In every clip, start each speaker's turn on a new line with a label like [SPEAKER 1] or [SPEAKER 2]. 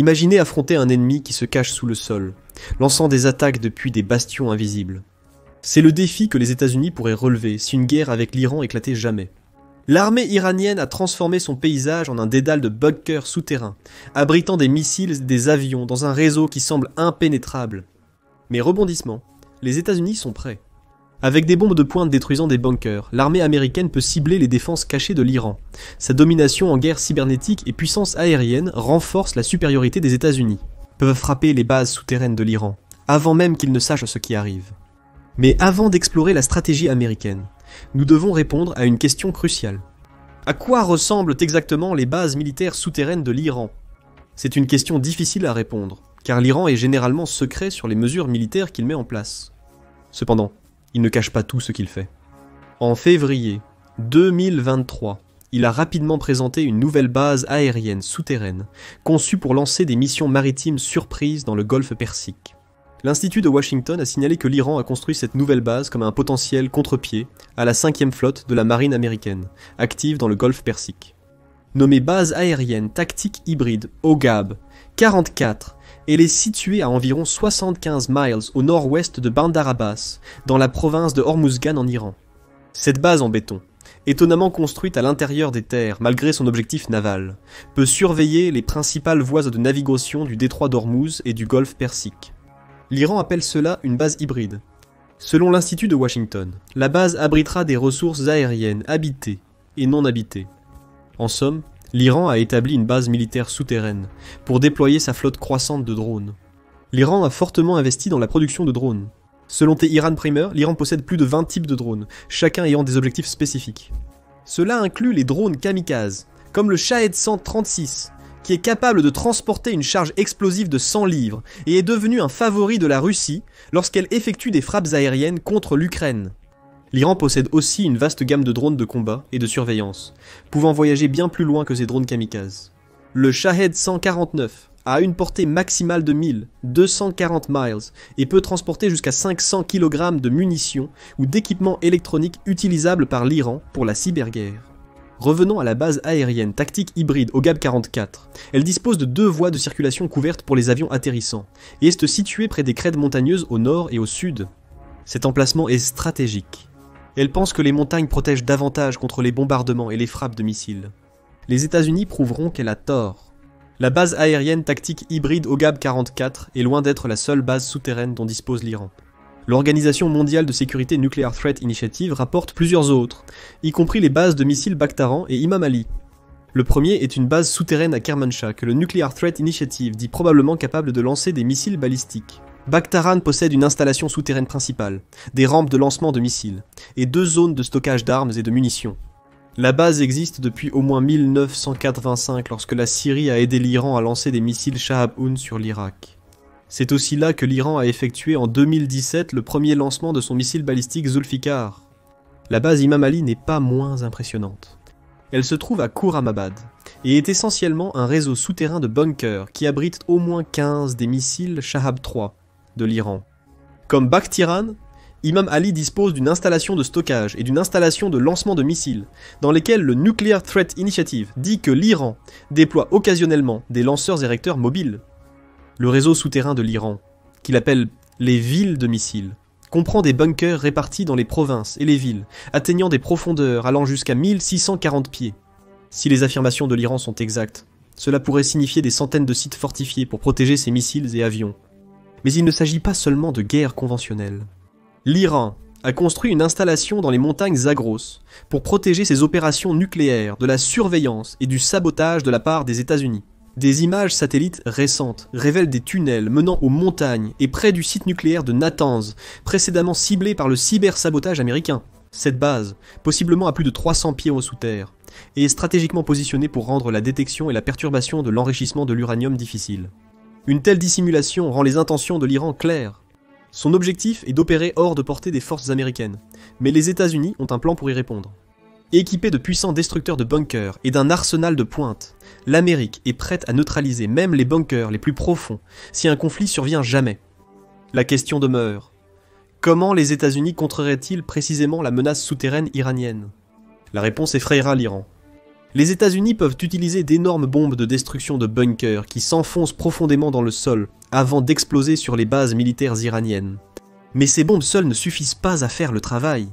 [SPEAKER 1] Imaginez affronter un ennemi qui se cache sous le sol, lançant des attaques depuis des bastions invisibles. C'est le défi que les États-Unis pourraient relever si une guerre avec l'Iran éclatait jamais. L'armée iranienne a transformé son paysage en un dédale de bunkers souterrains, abritant des missiles et des avions dans un réseau qui semble impénétrable. Mais rebondissement, les États-Unis sont prêts. Avec des bombes de pointe détruisant des bunkers, l'armée américaine peut cibler les défenses cachées de l'Iran. Sa domination en guerre cybernétique et puissance aérienne renforcent la supériorité des États-Unis. Peuvent frapper les bases souterraines de l'Iran, avant même qu'ils ne sachent ce qui arrive. Mais avant d'explorer la stratégie américaine, nous devons répondre à une question cruciale. À quoi ressemblent exactement les bases militaires souterraines de l'Iran ? C'est une question difficile à répondre, car l'Iran est généralement secret sur les mesures militaires qu'il met en place. Cependant, il ne cache pas tout ce qu'il fait. En février 2023, il a rapidement présenté une nouvelle base aérienne souterraine, conçue pour lancer des missions maritimes surprises dans le golfe Persique. L'Institut de Washington a signalé que l'Iran a construit cette nouvelle base comme un potentiel contre-pied à la 5e flotte de la marine américaine, active dans le golfe Persique. Nommée base aérienne tactique hybride OGAB 44, elle est située à environ 75 miles au nord-ouest de Bandar Abbas, dans la province de Hormuzgan en Iran. Cette base en béton, étonnamment construite à l'intérieur des terres malgré son objectif naval, peut surveiller les principales voies de navigation du détroit d'Ormuz et du golfe Persique. L'Iran appelle cela une base hybride. Selon l'Institut de Washington, la base abritera des ressources aériennes habitées et non habitées. En somme, l'Iran a établi une base militaire souterraine pour déployer sa flotte croissante de drones. L'Iran a fortement investi dans la production de drones. Selon Tehran Primer, l'Iran possède plus de 20 types de drones, chacun ayant des objectifs spécifiques. Cela inclut les drones kamikazes, comme le Shahed 136, qui est capable de transporter une charge explosive de 100 livres et est devenu un favori de la Russie lorsqu'elle effectue des frappes aériennes contre l'Ukraine. L'Iran possède aussi une vaste gamme de drones de combat et de surveillance, pouvant voyager bien plus loin que ses drones kamikazes. Le Shahed 149 a une portée maximale de 1240 miles et peut transporter jusqu'à 500 kg de munitions ou d'équipements électroniques utilisables par l'Iran pour la cyberguerre. Revenons à la base aérienne tactique hybride OGAB 44. Elle dispose de 2 voies de circulation couvertes pour les avions atterrissants et est située près des crêtes montagneuses au nord et au sud. Cet emplacement est stratégique. Elle pense que les montagnes protègent davantage contre les bombardements et les frappes de missiles. Les États-Unis prouveront qu'elle a tort. La base aérienne tactique hybride OGAB 44 est loin d'être la seule base souterraine dont dispose l'Iran. L'Organisation mondiale de sécurité Nuclear Threat Initiative rapporte plusieurs autres, y compris les bases de missiles Bakhtaran et Imam Ali. Le premier est une base souterraine à Kermanshah que le Nuclear Threat Initiative dit probablement capable de lancer des missiles balistiques. Bakhtaran possède une installation souterraine principale, des rampes de lancement de missiles, et 2 zones de stockage d'armes et de munitions. La base existe depuis au moins 1985 lorsque la Syrie a aidé l'Iran à lancer des missiles Shahab-1 sur l'Irak. C'est aussi là que l'Iran a effectué en 2017 le premier lancement de son missile balistique Zulfikar. La base Imam Ali n'est pas moins impressionnante. Elle se trouve à Khurramabad et est essentiellement un réseau souterrain de bunkers qui abrite au moins 15 des missiles Shahab-3 de l'Iran. Comme Bakhtiran, Imam Ali dispose d'une installation de stockage et d'une installation de lancement de missiles, dans lesquelles le Nuclear Threat Initiative dit que l'Iran déploie occasionnellement des lanceurs érecteurs mobiles. Le réseau souterrain de l'Iran, qu'il appelle les villes de missiles, comprend des bunkers répartis dans les provinces et les villes, atteignant des profondeurs allant jusqu'à 1640 pieds. Si les affirmations de l'Iran sont exactes, cela pourrait signifier des centaines de sites fortifiés pour protéger ses missiles et avions. Mais il ne s'agit pas seulement de guerre conventionnelle. L'Iran a construit une installation dans les montagnes Zagros pour protéger ses opérations nucléaires de la surveillance et du sabotage de la part des États-Unis. Des images satellites récentes révèlent des tunnels menant aux montagnes et près du site nucléaire de Natanz, précédemment ciblé par le cybersabotage américain. Cette base, possiblement à plus de 300 pieds sous terre, est stratégiquement positionnée pour rendre la détection et la perturbation de l'enrichissement de l'uranium difficile. Une telle dissimulation rend les intentions de l'Iran claires. Son objectif est d'opérer hors de portée des forces américaines, mais les États-Unis ont un plan pour y répondre. Équipée de puissants destructeurs de bunkers et d'un arsenal de pointe, l'Amérique est prête à neutraliser même les bunkers les plus profonds si un conflit survient jamais. La question demeure. Comment les États-Unis contreraient-ils précisément la menace souterraine iranienne ? La réponse effrayera l'Iran. Les États-Unis peuvent utiliser d'énormes bombes de destruction de bunkers qui s'enfoncent profondément dans le sol avant d'exploser sur les bases militaires iraniennes. Mais ces bombes seules ne suffisent pas à faire le travail.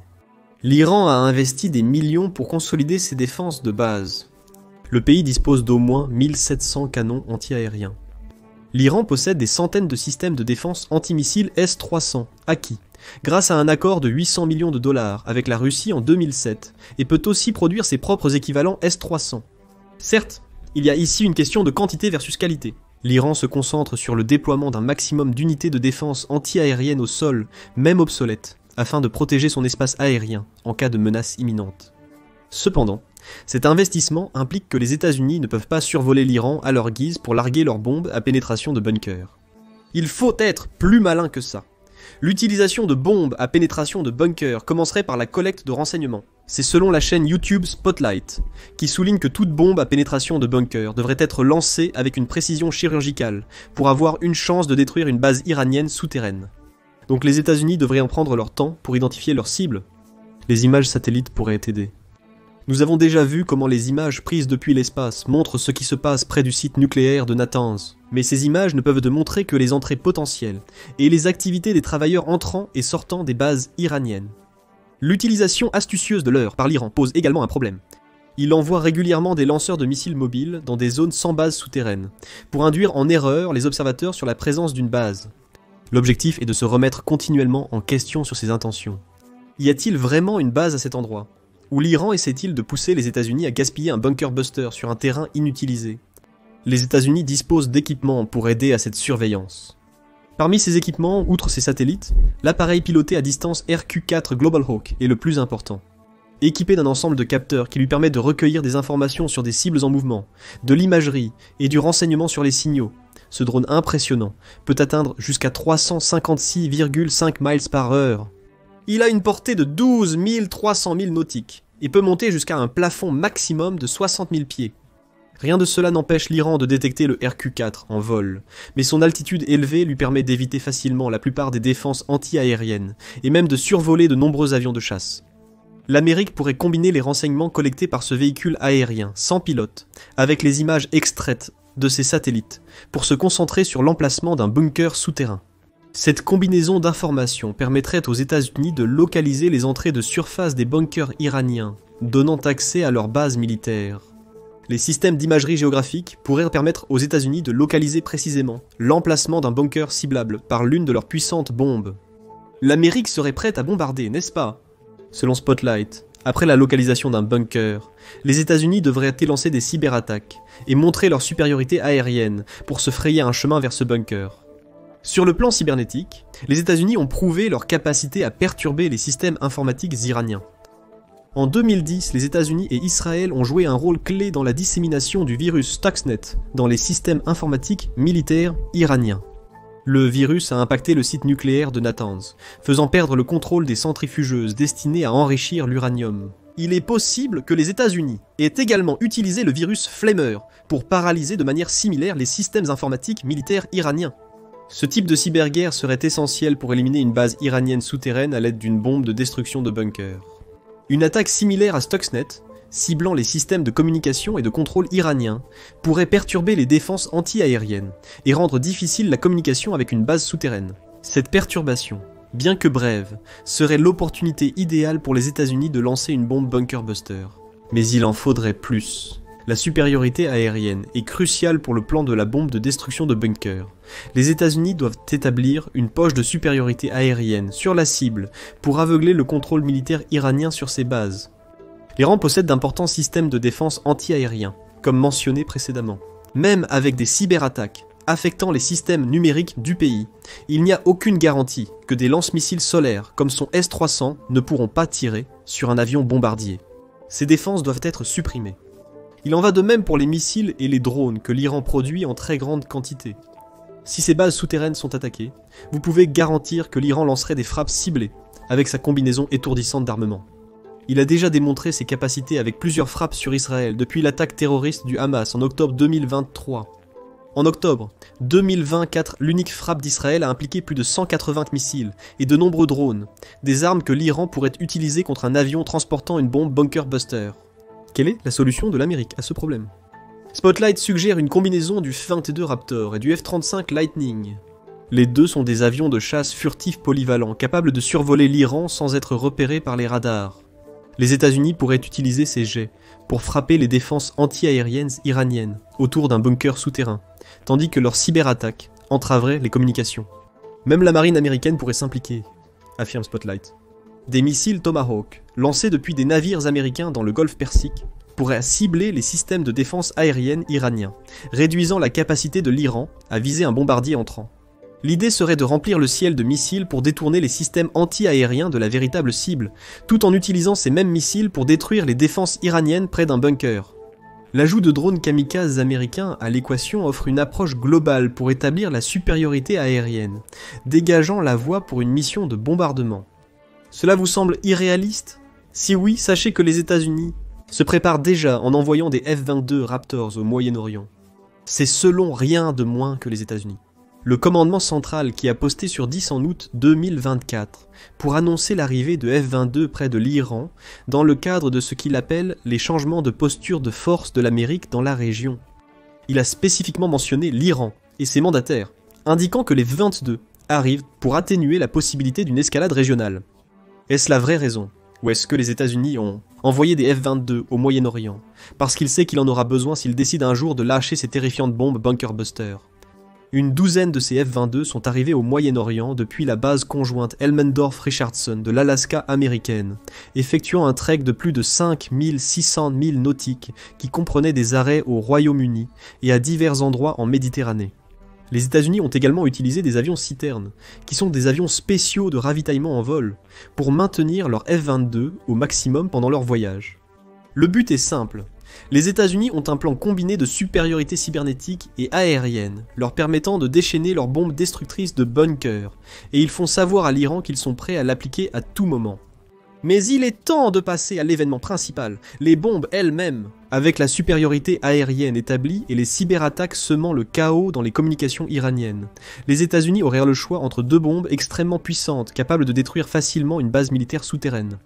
[SPEAKER 1] L'Iran a investi des millions pour consolider ses défenses de base. Le pays dispose d'au moins 1700 canons anti-aériens. L'Iran possède des centaines de systèmes de défense antimissiles S-300 acquis, grâce à un accord de 800 millions de dollars avec la Russie en 2007, et peut aussi produire ses propres équivalents S-300. Certes, il y a ici une question de quantité versus qualité. L'Iran se concentre sur le déploiement d'un maximum d'unités de défense anti-aérienne au sol, même obsolètes, afin de protéger son espace aérien en cas de menace imminente. Cependant, cet investissement implique que les États-Unis ne peuvent pas survoler l'Iran à leur guise pour larguer leurs bombes à pénétration de bunkers. Il faut être plus malin que ça. L'utilisation de bombes à pénétration de bunkers commencerait par la collecte de renseignements. C'est selon la chaîne YouTube Spotlight, qui souligne que toute bombe à pénétration de bunker devrait être lancée avec une précision chirurgicale pour avoir une chance de détruire une base iranienne souterraine. Donc les États-Unis devraient en prendre leur temps pour identifier leurs cibles. Les images satellites pourraient aider. Nous avons déjà vu comment les images prises depuis l'espace montrent ce qui se passe près du site nucléaire de Natanz, mais ces images ne peuvent montrer que les entrées potentielles et les activités des travailleurs entrant et sortant des bases iraniennes. L'utilisation astucieuse de l'heure par l'Iran pose également un problème. Il envoie régulièrement des lanceurs de missiles mobiles dans des zones sans base souterraine, pour induire en erreur les observateurs sur la présence d'une base. L'objectif est de se remettre continuellement en question sur ses intentions. Y a-t-il vraiment une base à cet endroit ? Ou l'Iran essaie-t-il de pousser les États-Unis à gaspiller un bunker buster sur un terrain inutilisé ? Les États-Unis disposent d'équipements pour aider à cette surveillance. Parmi ces équipements, outre ces satellites, l'appareil piloté à distance RQ-4 Global Hawk est le plus important. Équipé d'un ensemble de capteurs qui lui permet de recueillir des informations sur des cibles en mouvement, de l'imagerie et du renseignement sur les signaux, ce drone impressionnant peut atteindre jusqu'à 356,5 miles par heure. Il a une portée de 12 300 milles nautiques et peut monter jusqu'à un plafond maximum de 60 000 pieds. Rien de cela n'empêche l'Iran de détecter le RQ-4 en vol, mais son altitude élevée lui permet d'éviter facilement la plupart des défenses anti-aériennes et même de survoler de nombreux avions de chasse. L'Amérique pourrait combiner les renseignements collectés par ce véhicule aérien sans pilote avec les images extraites de ses satellites pour se concentrer sur l'emplacement d'un bunker souterrain. Cette combinaison d'informations permettrait aux États-Unis de localiser les entrées de surface des bunkers iraniens, donnant accès à leurs bases militaires. Les systèmes d'imagerie géographique pourraient permettre aux États-Unis de localiser précisément l'emplacement d'un bunker ciblable par l'une de leurs puissantes bombes. L'Amérique serait prête à bombarder, n'est-ce pas ? Selon Spotlight, après la localisation d'un bunker, les États-Unis devraient élancer des cyberattaques et montrer leur supériorité aérienne pour se frayer un chemin vers ce bunker. Sur le plan cybernétique, les États-Unis ont prouvé leur capacité à perturber les systèmes informatiques iraniens. En 2010, les États-Unis et Israël ont joué un rôle clé dans la dissémination du virus Stuxnet dans les systèmes informatiques militaires iraniens. Le virus a impacté le site nucléaire de Natanz, faisant perdre le contrôle des centrifugeuses destinées à enrichir l'uranium. Il est possible que les États-Unis aient également utilisé le virus Flamer pour paralyser de manière similaire les systèmes informatiques militaires iraniens. Ce type de cyberguerre serait essentiel pour éliminer une base iranienne souterraine à l'aide d'une bombe de destruction de bunker. Une attaque similaire à Stuxnet, ciblant les systèmes de communication et de contrôle iraniens, pourrait perturber les défenses anti-aériennes et rendre difficile la communication avec une base souterraine. Cette perturbation, bien que brève, serait l'opportunité idéale pour les États-Unis de lancer une bombe bunker buster. Mais il en faudrait plus. La supériorité aérienne est cruciale pour le plan de la bombe de destruction de bunkers. Les États-Unis doivent établir une poche de supériorité aérienne sur la cible pour aveugler le contrôle militaire iranien sur ses bases. L'Iran possède d'importants systèmes de défense anti-aériens, comme mentionné précédemment. Même avec des cyberattaques affectant les systèmes numériques du pays, il n'y a aucune garantie que des lance-missiles solaires comme son S-300 ne pourront pas tirer sur un avion bombardier. Ces défenses doivent être supprimées. Il en va de même pour les missiles et les drones que l'Iran produit en très grande quantité. Si ces bases souterraines sont attaquées, vous pouvez garantir que l'Iran lancerait des frappes ciblées avec sa combinaison étourdissante d'armement. Il a déjà démontré ses capacités avec plusieurs frappes sur Israël depuis l'attaque terroriste du Hamas en octobre 2023. En octobre 2024, l'unique frappe d'Israël a impliqué plus de 180 missiles et de nombreux drones, des armes que l'Iran pourrait utiliser contre un avion transportant une bombe bunker buster. Quelle est la solution de l'Amérique à ce problème? Spotlight suggère une combinaison du F-22 Raptor et du F-35 Lightning. Les deux sont des avions de chasse furtifs polyvalents, capables de survoler l'Iran sans être repérés par les radars. Les États-Unis pourraient utiliser ces jets pour frapper les défenses anti-aériennes iraniennes autour d'un bunker souterrain, tandis que leurs cyberattaques entraveraient les communications. Même la marine américaine pourrait s'impliquer, affirme Spotlight. Des missiles Tomahawk, lancés depuis des navires américains dans le golfe Persique, pourraient cibler les systèmes de défense aérienne iraniens, réduisant la capacité de l'Iran à viser un bombardier entrant. L'idée serait de remplir le ciel de missiles pour détourner les systèmes anti-aériens de la véritable cible, tout en utilisant ces mêmes missiles pour détruire les défenses iraniennes près d'un bunker. L'ajout de drones kamikazes américains à l'équation offre une approche globale pour établir la supériorité aérienne, dégageant la voie pour une mission de bombardement. Cela vous semble irréaliste? Si oui, sachez que les États-Unis se préparent déjà en envoyant des F-22 Raptors au Moyen-Orient. C'est selon rien de moins que les États-Unis. Le commandement central qui a posté sur 10 en août 2024 pour annoncer l'arrivée de F-22 près de l'Iran dans le cadre de ce qu'il appelle les changements de posture de force de l'Amérique dans la région. Il a spécifiquement mentionné l'Iran et ses mandataires, indiquant que les F-22 arrivent pour atténuer la possibilité d'une escalade régionale. Est-ce la vraie raison? Ou est-ce que les États-Unis ont envoyé des F-22 au Moyen-Orient parce qu'il sait qu'il en aura besoin s'il décide un jour de lâcher ses terrifiantes bombes Bunker Buster? Une douzaine de ces F-22 sont arrivés au Moyen-Orient depuis la base conjointe Elmendorf-Richardson de l'Alaska américaine, effectuant un trek de plus de 5600 milles nautiques qui comprenait des arrêts au Royaume-Uni et à divers endroits en Méditerranée. Les États-Unis ont également utilisé des avions citernes, qui sont des avions spéciaux de ravitaillement en vol, pour maintenir leurs F-22 au maximum pendant leur voyage. Le but est simple. Les États-Unis ont un plan combiné de supériorité cybernétique et aérienne, leur permettant de déchaîner leurs bombes destructrices de bunkers, et ils font savoir à l'Iran qu'ils sont prêts à l'appliquer à tout moment. Mais il est temps de passer à l'événement principal, les bombes elles-mêmes, avec la supériorité aérienne établie et les cyberattaques semant le chaos dans les communications iraniennes. Les États-Unis auraient le choix entre deux bombes extrêmement puissantes, capables de détruire facilement une base militaire souterraine.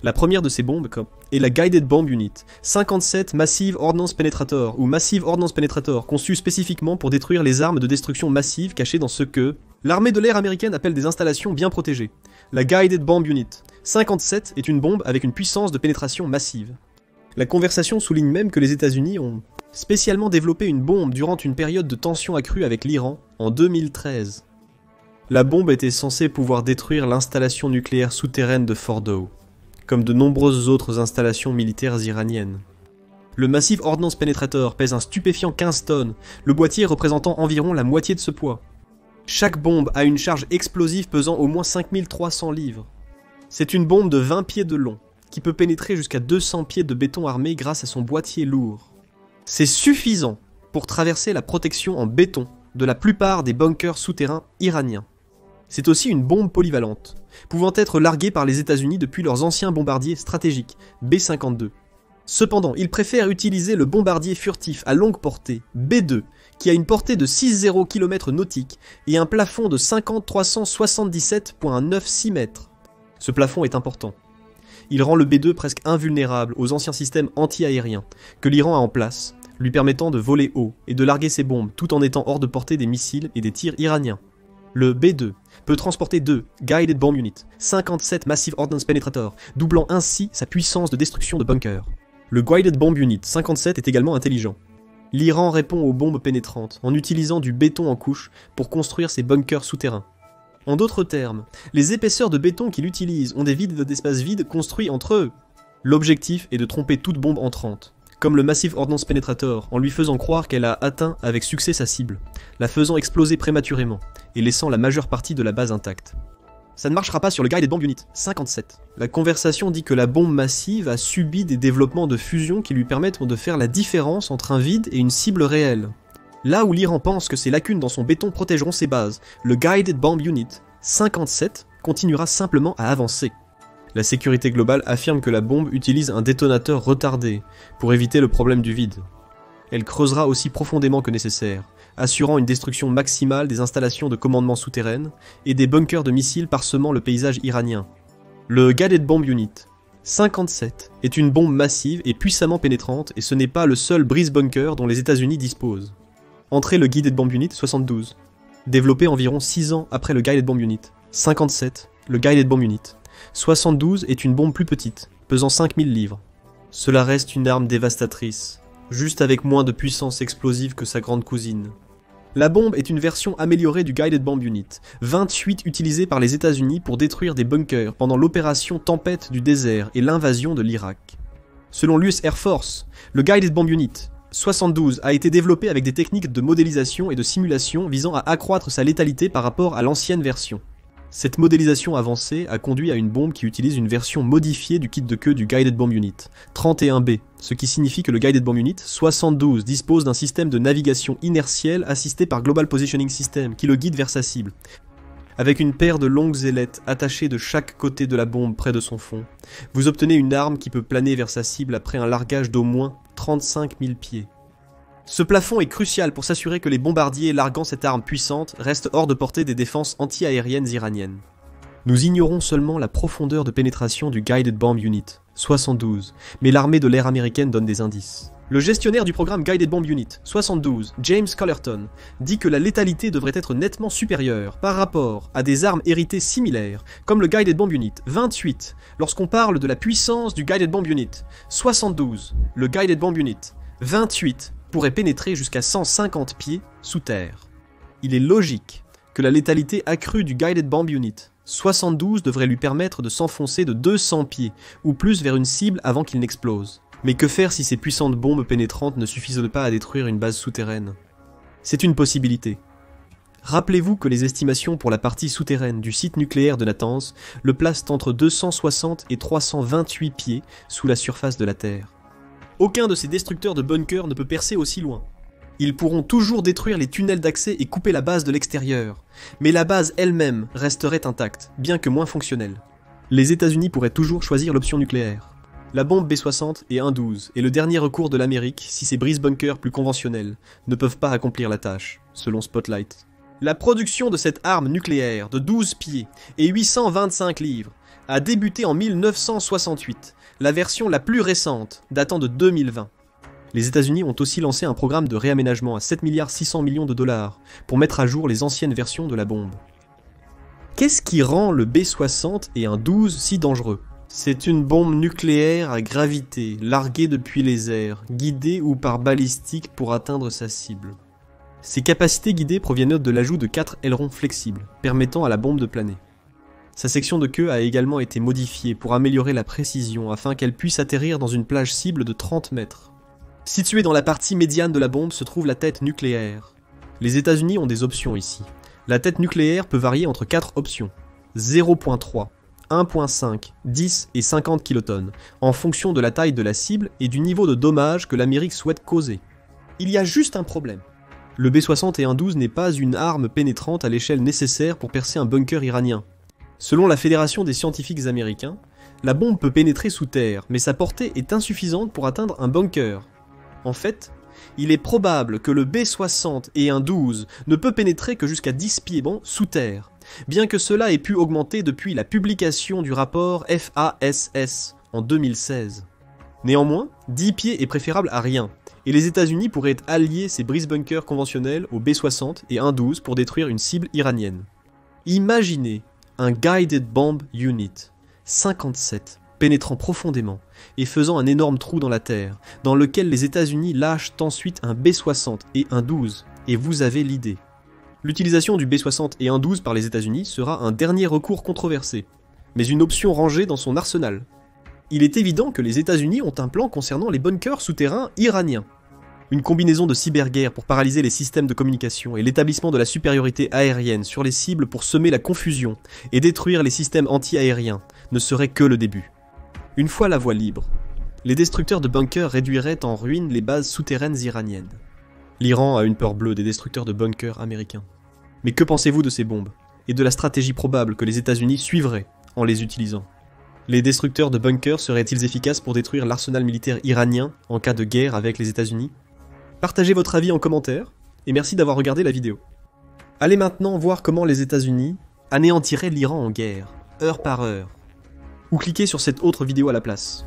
[SPEAKER 1] La première de ces bombes est la Guided Bomb Unit, 57 Massive Ordnance Penetrator, ou Massive Ordnance Penetrator, conçue spécifiquement pour détruire les armes de destruction massive cachées dans ce que l'armée de l'air américaine appelle des installations bien protégées. La Guided Bomb Unit 57 est une bombe avec une puissance de pénétration massive. La conversation souligne même que les États-Unis ont spécialement développé une bombe durant une période de tension accrue avec l'Iran en 2013. La bombe était censée pouvoir détruire l'installation nucléaire souterraine de Fordow, comme de nombreuses autres installations militaires iraniennes. Le Massive Ordnance Penetrator pèse un stupéfiant 15 tonnes, le boîtier représentant environ la moitié de ce poids. Chaque bombe a une charge explosive pesant au moins 5300 livres. C'est une bombe de 20 pieds de long, qui peut pénétrer jusqu'à 200 pieds de béton armé grâce à son boîtier lourd. C'est suffisant pour traverser la protection en béton de la plupart des bunkers souterrains iraniens. C'est aussi une bombe polyvalente, pouvant être larguée par les États-Unis depuis leurs anciens bombardiers stratégiques, B-52. Cependant, ils préfèrent utiliser le bombardier furtif à longue portée, B-2, qui a une portée de 60 km nautiques et un plafond de 377,96 mètres. Ce plafond est important. Il rend le B-2 presque invulnérable aux anciens systèmes anti-aériens que l'Iran a en place, lui permettant de voler haut et de larguer ses bombes tout en étant hors de portée des missiles et des tirs iraniens. Le B-2 peut transporter 2 Guided Bomb Unit, 57 Massive Ordnance Penetrator, doublant ainsi sa puissance de destruction de bunkers. Le Guided Bomb Unit 57 est également intelligent. L'Iran répond aux bombes pénétrantes en utilisant du béton en couche pour construire ses bunkers souterrains. En d'autres termes, les épaisseurs de béton qu'il utilise ont des vides d'espace vide construits entre eux. L'objectif est de tromper toute bombe entrante, comme le Massive Ordnance Penetrator, en lui faisant croire qu'elle a atteint avec succès sa cible, la faisant exploser prématurément, et laissant la majeure partie de la base intacte. Ça ne marchera pas sur le Guided Bomb Unit 57. La conversation dit que la bombe massive a subi des développements de fusion qui lui permettent de faire la différence entre un vide et une cible réelle. Là où l'Iran pense que ses lacunes dans son béton protégeront ses bases, le Guided Bomb Unit 57 continuera simplement à avancer. La sécurité globale affirme que la bombe utilise un détonateur retardé pour éviter le problème du vide. Elle creusera aussi profondément que nécessaire, assurant une destruction maximale des installations de commandement souterraines et des bunkers de missiles parsemant le paysage iranien. Le Guided Bomb Unit 57 est une bombe massive et puissamment pénétrante et ce n'est pas le seul brise-bunker dont les États-Unis disposent. Entrez le Guided Bomb Unit 72. Développé environ 6 ans après le Guided Bomb Unit. 57, le Guided Bomb Unit. 72 est une bombe plus petite, pesant 5000 livres. Cela reste une arme dévastatrice, juste avec moins de puissance explosive que sa grande cousine. La bombe est une version améliorée du Guided Bomb Unit, 28 utilisée par les États-Unis pour détruire des bunkers pendant l'opération Tempête du désert et l'invasion de l'Irak. Selon l'US Air Force, le Guided Bomb Unit 72 a été développé avec des techniques de modélisation et de simulation visant à accroître sa létalité par rapport à l'ancienne version. Cette modélisation avancée a conduit à une bombe qui utilise une version modifiée du kit de queue du Guided Bomb Unit, 31B, ce qui signifie que le Guided Bomb Unit 72 dispose d'un système de navigation inertielle assisté par Global Positioning System qui le guide vers sa cible. Avec une paire de longues ailettes attachées de chaque côté de la bombe près de son fond, vous obtenez une arme qui peut planer vers sa cible après un largage d'au moins 35 000 pieds. Ce plafond est crucial pour s'assurer que les bombardiers larguant cette arme puissante restent hors de portée des défenses anti-aériennes iraniennes. Nous ignorons seulement la profondeur de pénétration du Guided Bomb Unit 72, mais l'armée de l'air américaine donne des indices. Le gestionnaire du programme Guided Bomb Unit 72, James Collerton, dit que la létalité devrait être nettement supérieure par rapport à des armes héritées similaires, comme le Guided Bomb Unit 28, lorsqu'on parle de la puissance du Guided Bomb Unit 72. Le Guided Bomb Unit 28 pourrait pénétrer jusqu'à 150 pieds sous terre. Il est logique que la létalité accrue du Guided Bomb Unit 72 devrait lui permettre de s'enfoncer de 200 pieds ou plus vers une cible avant qu'il n'explose. Mais que faire si ces puissantes bombes pénétrantes ne suffisent pas à détruire une base souterraine? C'est une possibilité. Rappelez-vous que les estimations pour la partie souterraine du site nucléaire de Natanz le placent entre 260 et 328 pieds sous la surface de la Terre. Aucun de ces destructeurs de bunkers ne peut percer aussi loin. Ils pourront toujours détruire les tunnels d'accès et couper la base de l'extérieur, mais la base elle-même resterait intacte, bien que moins fonctionnelle. Les États-Unis pourraient toujours choisir l'option nucléaire. La bombe B-60 et 1-12 est le dernier recours de l'Amérique si ces brise-bunkers plus conventionnels ne peuvent pas accomplir la tâche, selon Spotlight. La production de cette arme nucléaire de 12 pieds et 825 livres a débuté en 1968, la version la plus récente, datant de 2020. Les États-Unis ont aussi lancé un programme de réaménagement à 7,6 milliards de dollars pour mettre à jour les anciennes versions de la bombe. Qu'est-ce qui rend le B-60 et 1-12 si dangereux? C'est une bombe nucléaire à gravité, larguée depuis les airs, guidée ou par balistique pour atteindre sa cible. Ses capacités guidées proviennent de l'ajout de 4 ailerons flexibles, permettant à la bombe de planer. Sa section de queue a également été modifiée pour améliorer la précision afin qu'elle puisse atterrir dans une plage cible de 30 mètres. Située dans la partie médiane de la bombe se trouve la tête nucléaire. Les États-Unis ont des options ici. La tête nucléaire peut varier entre 4 options. 0.3, 1.5, 10 et 50 kilotonnes, en fonction de la taille de la cible et du niveau de dommage que l'Amérique souhaite causer. Il y a juste un problème. Le B-60 et 1-12 n'est pas une arme pénétrante à l'échelle nécessaire pour percer un bunker iranien. Selon la Fédération des scientifiques américains, la bombe peut pénétrer sous terre, mais sa portée est insuffisante pour atteindre un bunker. En fait, il est probable que le B-60 et 1-12 ne peut pénétrer que jusqu'à 10 pieds sous terre, bien que cela ait pu augmenter depuis la publication du rapport FASS en 2016. Néanmoins, 10 pieds est préférable à rien, et les États-Unis pourraient allier ces brise-bunkers conventionnels au B-60 et 1-12 pour détruire une cible iranienne. Imaginez un Guided Bomb Unit 57 pénétrant profondément et faisant un énorme trou dans la terre, dans lequel les États-Unis lâchent ensuite un B-60 et 1-12, et vous avez l'idée. L'utilisation du B-60 et 1-12 par les États-Unis sera un dernier recours controversé, mais une option rangée dans son arsenal. Il est évident que les États-Unis ont un plan concernant les bunkers souterrains iraniens. Une combinaison de cyberguerre pour paralyser les systèmes de communication et l'établissement de la supériorité aérienne sur les cibles pour semer la confusion et détruire les systèmes anti-aériens ne serait que le début. Une fois la voie libre, les destructeurs de bunkers réduiraient en ruine les bases souterraines iraniennes. L'Iran a une peur bleue des destructeurs de bunkers américains. Mais que pensez-vous de ces bombes, et de la stratégie probable que les États-Unis suivraient en les utilisant? Les destructeurs de bunkers seraient-ils efficaces pour détruire l'arsenal militaire iranien en cas de guerre avec les États-Unis? Partagez votre avis en commentaire, et merci d'avoir regardé la vidéo. Allez maintenant voir comment les États-Unis anéantiraient l'Iran en guerre, heure par heure. ou cliquez sur cette autre vidéo à la place.